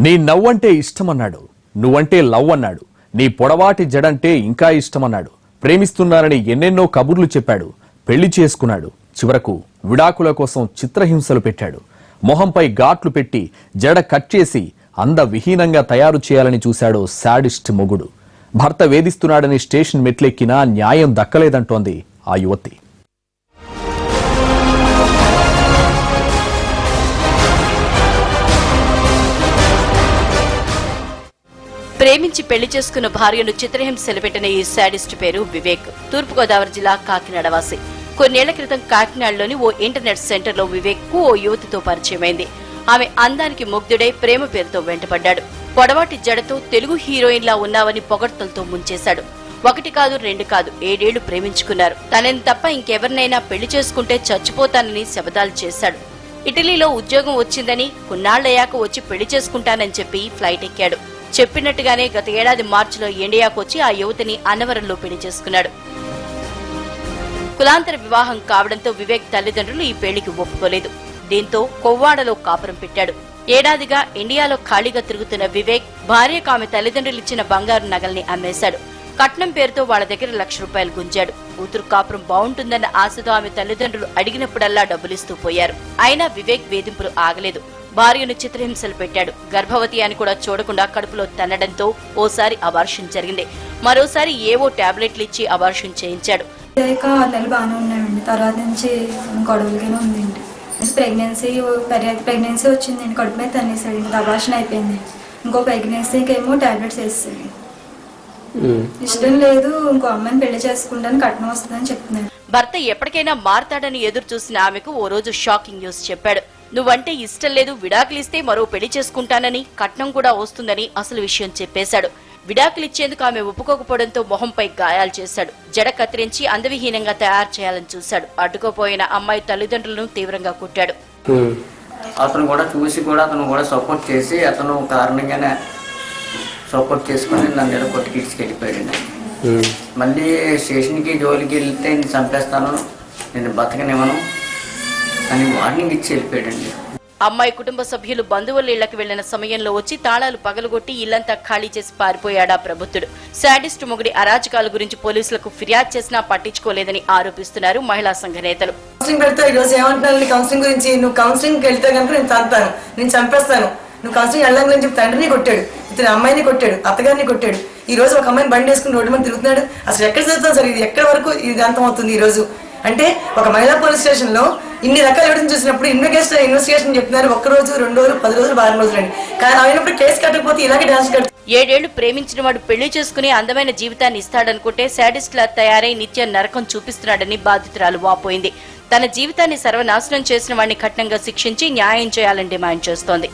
నీ నవ్వంటే ఇష్టమన్నాడు, నువ్వంటే లవ్ అన్నాడు, నీ పొడవాటి జడంటే ఇంకా ఇష్టమన్నాడు, ప్రేమిస్తున్నారని ఎన్నెన్నో కబుర్లు చెప్పాడు, పెళ్లి చేసుకున్నాడు, చివరకు విడాకుల కోసం చిత్రహింసలు పెట్టాడు, మొహంపై ఘాట్లు పెట్టి జడ కట్ చేసి అందవిహీనంగా తయారు చేయాలని చూశాడు శాడిస్ట్ మొగుడు. భర్త వేధిస్తున్నాడని స్టేషన్ మెట్లెక్కినా న్యాయం దక్కలేదంటోంది ఆ యువతి. ప్రేమించి పెళ్లి చేసుకున్న భార్యను చిత్రహింసలు పెట్టిన ఈ శాడిస్ట్ పేరు వివేక్. తూర్పుగోదావరి జిల్లా కాకినాడ వాసి. కొన్నేళ్ల క్రితం కాకినాడలోని ఓ ఇంటర్నెట్ సెంటర్లో వివేక్ కు ఓ యువతితో పరిచయమైంది. ఆమె అందానికి ముగ్ధుడై ప్రేమ పేరుతో వెంటపడ్డాడు. పొడవాటి జడతో తెలుగు హీరోయిన్లా ఉన్నావని పొగడ్తలతో ముంచేశాడు. 1 కాదు 2 కాదు 7 ఏళ్లు ప్రేమించుకున్నారు. తనని తప్ప ఇంకెవరినైనా పెళ్లి చేసుకుంటే చచ్చిపోతానని శపథాలు చేశాడు. ఇటలీలో ఉద్యోగం వచ్చిందని కొన్నాళ్లయ్యాక వచ్చి పెళ్లి చేసుకుంటానని చెప్పి ఫ్లైట్ ఎక్కాడు. చెప్పినట్టుగానే గత ఏడాది మార్చిలో ఇండియాకు వచ్చి ఆ యువతిని అన్నవరంలో పెళ్లి చేసుకున్నాడు. కులాంతర వివాహం కావడంతో వివేక్ తల్లిదండ్రులు ఈ పెళ్లికి ఒప్పుకోలేదు. దీంతో కొవ్వాడలో కాపురం పెట్టాడు. ఏడాదిగా ఇండియాలో ఖాళీగా తిరుగుతున్న వివేక్ భార్యకు ఆమె తల్లిదండ్రులిచ్చిన బంగారు నగల్ని అమ్మేశాడు. కట్నం పేరుతో వాళ్ల దగ్గర ₹1,00,000 గుంజాడు. కూతురు కాపురం బాగుంటుందన్న ఆశతో ఆమె తల్లిదండ్రులు అడిగినప్పుడల్లా డబ్బులిస్తూ పోయారు. అయినా వివేక్ వేధింపులు ఆగలేదు. భార్యను చిత్రహింసలు పెట్టాడు. గర్భవతి అని కూడా చూడకుండా కడుపులో తన్నడంతో ఓసారి అబార్షన్ జరిగింది. మరోసారి ఏవో టాబ్లెట్లు ఇచ్చి అబార్షన్ చేయించాడు. 6 నెలలు బాగానే ఉన్నాయండి. తర్వాత నుంచి గొడవలుగానే ఉందండి. ప్రెగ్నెన్సీ వచ్చిందండి. కడుపు మీద తన్నేసాడు. ఇంకా అబార్షన్ అయిపోయింది. ఇంకో ప్రెగ్నెన్సీకి ఏమో టాబ్లెట్స్ వేస్తాడు. ఇష్టం లేదు, ఇంకో అమ్మాయిని పెళ్లి చేసుకుంటాను, కట్నం వస్తుందని చెప్తున్నాడు. భర్త ఎప్పటికైనా మారతాడని ఎదురు చూసిన ఆమెకు ఓ రోజు షాకింగ్ న్యూస్ చెప్పాడు. నువ్వంటే ఇష్టం లేదు, విడాకులిస్తే మరో పెళ్లి చేసుకుంటానని, కట్నం కూడా వస్తుందని అసలు విషయం చెప్పేశాడు. విడాకులిచ్చేందుకు ఆమె ఒప్పుకోకపోవడంతో మొహంపై గాయాలు చేశాడు. జడ కత్తిరించి అందవిహీనంగా తయారు చేయాలని చూశాడు. అడ్డుకోపోయిన అమ్మాయి తల్లిదండ్రులను తీవ్రంగా కొట్టాడు. అతను కూడా చూసి కూడా అతను కూడా సపోర్ట్ చేసి అతను కారణంగానే సపోర్ట్ చేసుకుని నన్ను ఏదో కొట్టి తీసుకెళ్ళిపోయాడు. మళ్ళీ స్టేషన్కి జోలికి వెళ్తే నేను చంపేస్తాను, నేను బతకనివ్వను అని వార్నింగ్ ఇచ్చి వెళ్ళిపోయాడండి. అమ్మాయి కుటుంబ సభ్యులు బంధువుల ఇళ్లకు వెళ్లిన సమయంలో వచ్చి తాళాలు పగలగొట్టి ఇల్లంతా ఖాళీ చేసి పారిపోయాడా ప్రబుద్ధుడు. శాడిస్ట్ మొగుడి అరాచకాల గురించి పోలీసులకు ఫిర్యాదు చేసినా పట్టించుకోలేదని ఆరోపిస్తున్నారు మహిళా సంఘ నేతలు. కౌన్సిలింగ్ పెడతా ఈ రోజు ఏమంటున్నాను కౌన్సిలింగ్ గురించి, నువ్వు కౌన్సిలింగ్ వెళ్తే కనుక నేను తంతాను, నేను చంపేస్తాను, నువ్వు కౌన్సిలింగ్ వెళ్ళాలని చెప్పి తండ్రిని కొట్టాడు, ఇతను అమ్మాయిని కొట్టాడు, అత్తగారిని కొట్టాడు. ఈ రోజు ఒక అమ్మాయిని బండి వేసుకుని రోడ్డు మీద తిరుగుతున్నాడు. అసలు ఎక్కడ చదువుతాం సార్? ఇది ఎక్కడి వరకు ఇది అంతం అవుతుంది? ఈ రోజు అంటే ఒక మహిళా పోలీస్ స్టేషన్ లో ఇన్ని రకాల ఎవిడెన్స్ చూసినప్పుడు ఇన్వెస్టిగేషన్ చెప్తున్నారు 1 రోజు 2 రోజులు 10 రోజులు 12 రోజులు అండి. కానీ అయినప్పుడు కేసు కట్టకపోతే ఇలాగే డాన్స్ కట్టు. 7 ఏళ్లు ప్రేమించిన వాడు పెళ్లి చేసుకుని అందమైన జీవితాన్ని ఇస్తాడనుకుంటే శాడిస్ట్ లా తయారై నిత్యం నరకం చూపిస్తున్నాడని బాధితురాలు వాపోయింది. తన జీవితాన్ని సర్వనాశనం చేసిన వాడిని కఠినంగా శిక్షించి న్యాయం చేయాలని డిమాండ్ చేస్తోంది.